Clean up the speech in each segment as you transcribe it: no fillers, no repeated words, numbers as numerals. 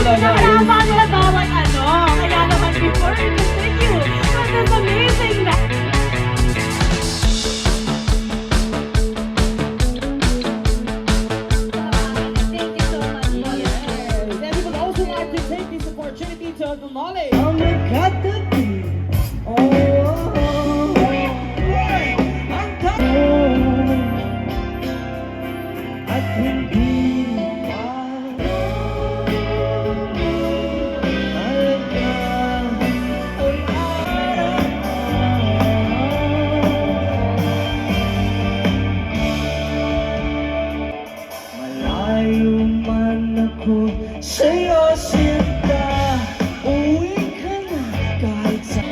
talaga. Nakalaman nila bawat ano. Kaya naman before we continue, what is amazing na. Thank you so much. Yes. And we would also like to take this opportunity to acknowledge at hindi malayo man ako sa'yo sinta, uwi ka na kahit sa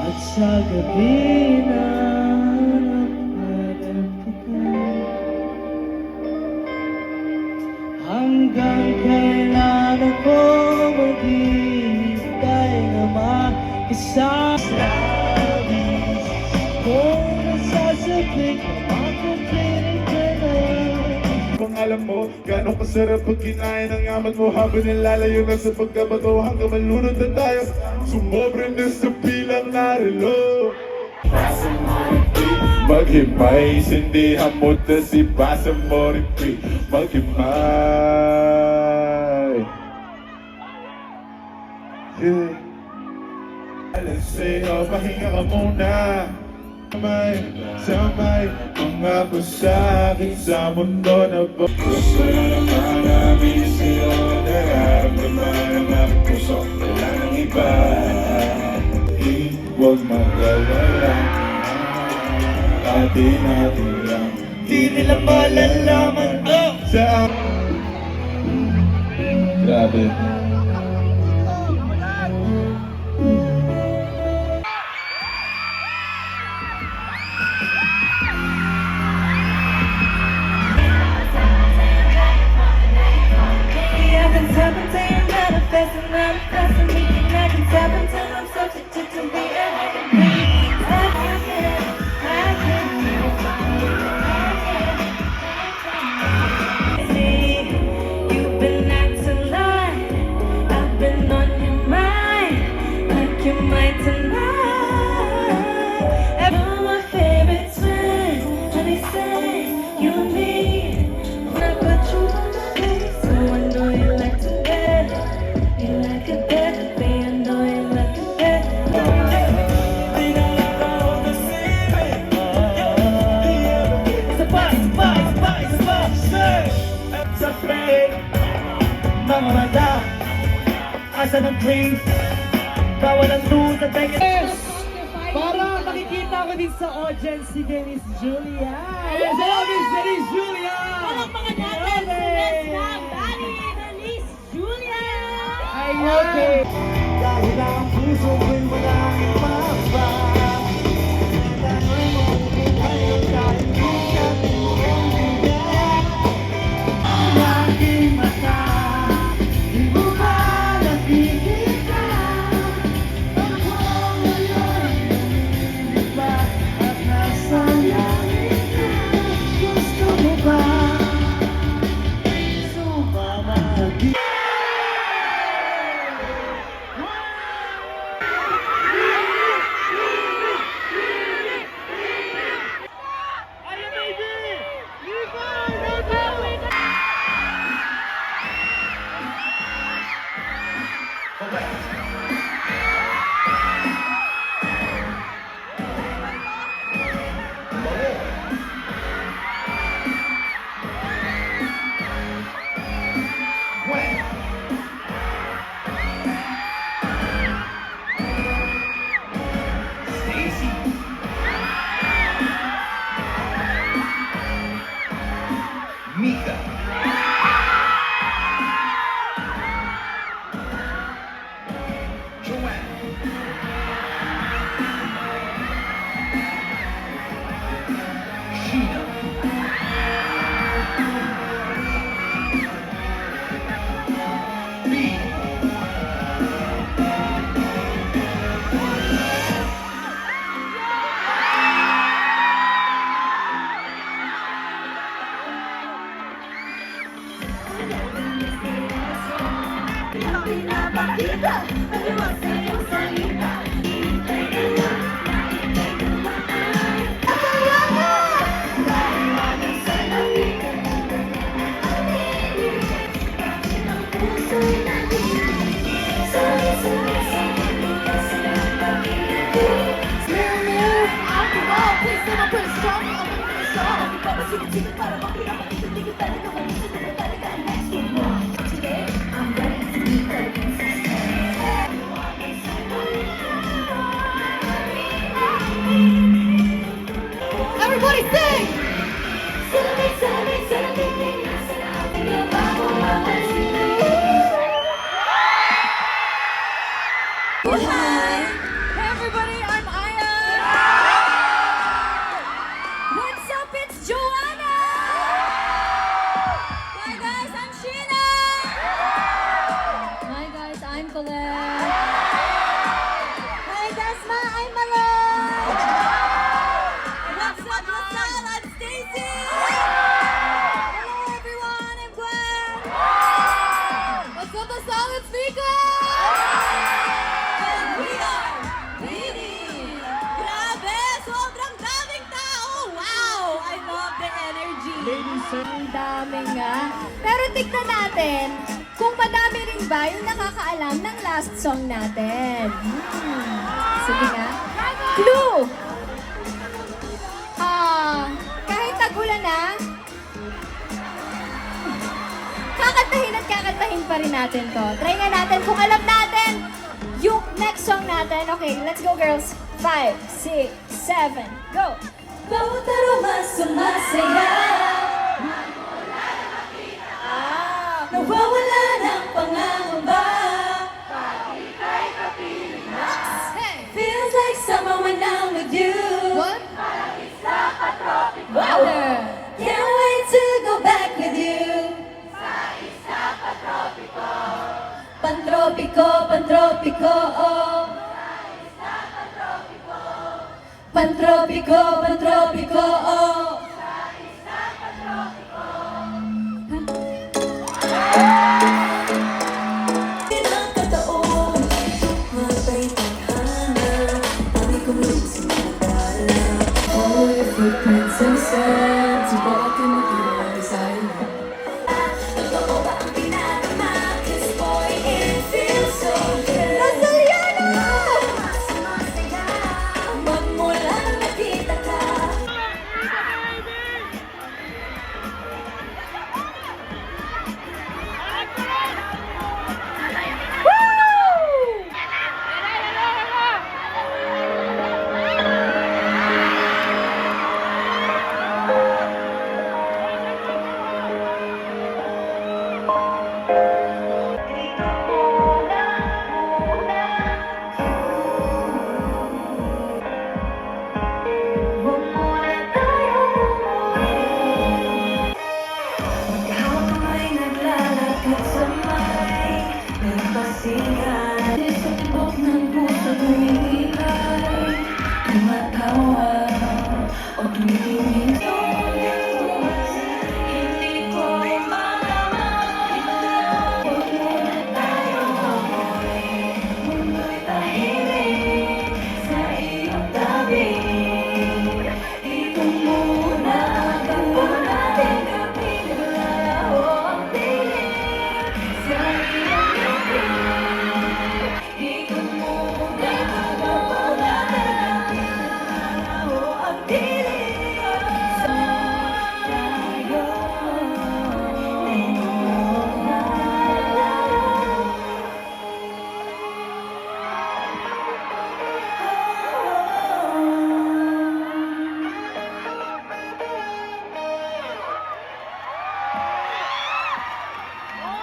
at sa gabi na nagpatagpuan, hanggang kailan ako maghihintay na makisama? Kung nasasabik na makupiling ka na. Kung alam mo, gano'ng kasarap pag kinain ang amat mo habang nilalayo na sa pagkabato hanggang malunod na tayo. Sumobra na sa pilang narilo. Maghimay, sindihan mo na si Basa Moripi. Maghimay. Yeah. Alas sa'yo, pahinga ka muna. Samay, mga pasakit sa mundo na ba? Gusto na naman namin sa'yo, nararamdaman ang aking puso, wala nang iba. Huwag mag-alala, atin natin lang, di nila malalaman sa grabe. Mga mata, asa ng dreams, bawal ang lose at yes! Para makikita ko din sa audience si Dennis Julia. Yes, hello Miss Dennis Julia! Walang mga natin, si Westcam, Dali, Dennis Julia! Okay. Dahil ang puso ko'y walang mapa. nakita. Naliwas sa iyong salita. Everybody sing! Hi! Hey everybody, I'm Aya! What's up? It's Joanna! Hi guys, I'm Sheena! Hi guys, I'm Colette! Hi Desma, I'm Malone! What's up? I'm Stacy! Hello everyone, I'm Gwen! What's up? It's Mika! And we are Winnie! Grabe! Sobrang daming tao! Wow! I love the energy! Ladies and Ang dami nga. Pero tignan natin kung madami rin ba yung nakakaalam ng last song natin. Sige nga. Clue! Kahit tagulan na, kakantahin at kakantahin pa rin natin to. Try nga natin kung alam natin yung next song natin. Okay, let's go girls. 5, 6, 7, go! Bawat aroma sumasaya. Nawawala ng pangangamba. Hey! Feels like summer when I'm with you. What? Wow! Can't wait to go back with you. Pantropiko, pantropiko, oh. Pantropiko, pantropiko, oh. Ilang kataon, matay tadhana, pangay kong lusin sa dala. All your footprints and sands, baka mag-iwan sa'yo. Totoo ba ang pinagama? 'Cause boy, it feels so good. Nazariano! Sumasaya, magmula nang nakita ka.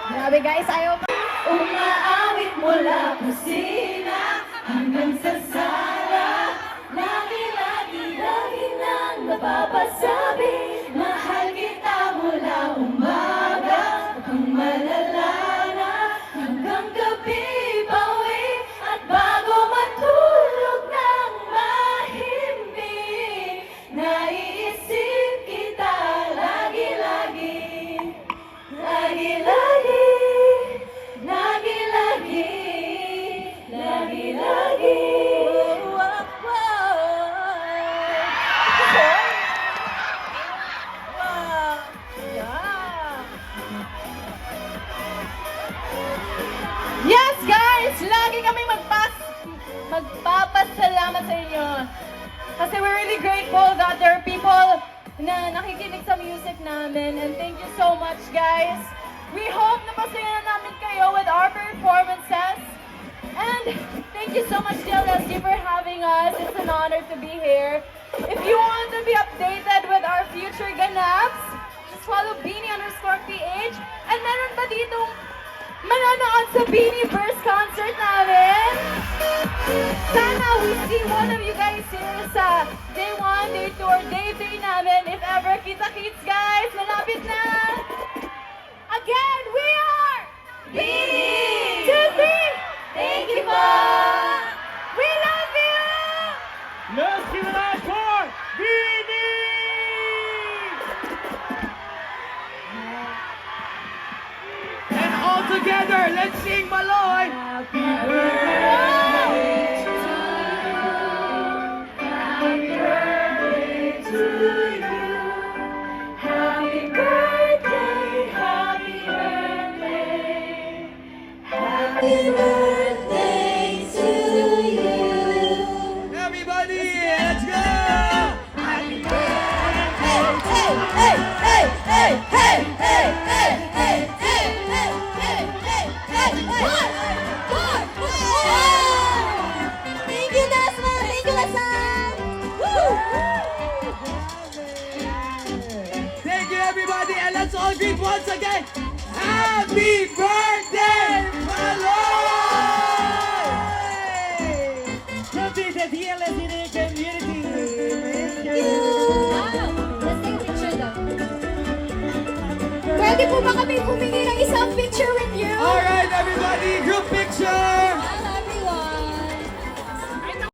Grabe guys, ayaw pa. Umaawit mula kusina hanggang sa sala. Lagi nang napapasabi, mahal kita mula umaga hanggang malala na, hanggang gabi bawi at bago matulog ng mahimbing. Naiisip kita lagi-lagi, lagi-lagi, lagi-lagi. lagi kami magpapasalamat sa inyo. Kasi we're really grateful that there are people na nakikinig sa music namin. And thank you so much, guys. We hope na pasaya namin kayo with our performances. And thank you so much, DLSG, for having us. It's an honor to be here. If you want to be updated with our future ganaps, just follow Beanie_PH. And meron ba ditong manonood sa Beanieverse concert namin? Sana we see one of you guys here sa day 1, day 2, or day 3 namin. If ever, kita-kits, guys. Malapit na. Again, we are Beanie! 2, 3! Thank you po! We love you! Let's give it up for Beanie! And all together, let's sing Maloy! Happy birthday to you. Happy birthday to you. Happy birthday, happy birthday. Happy birthday to you. Everybody, let's go! Happy birthday! Hey, hey, hey, hey, hey, hey, hey, hey, hey, hey, hey, hey, hey, Thank you, Desmond! Thank you, Lasan! Woo! Thank you, everybody, and let's all greet once again. Happy birthday, Maloy! Happy the DLSG community. Let's take a picture daw. Pwede po ba kami humingi ng isang picture with you? All right, everybody, group picture.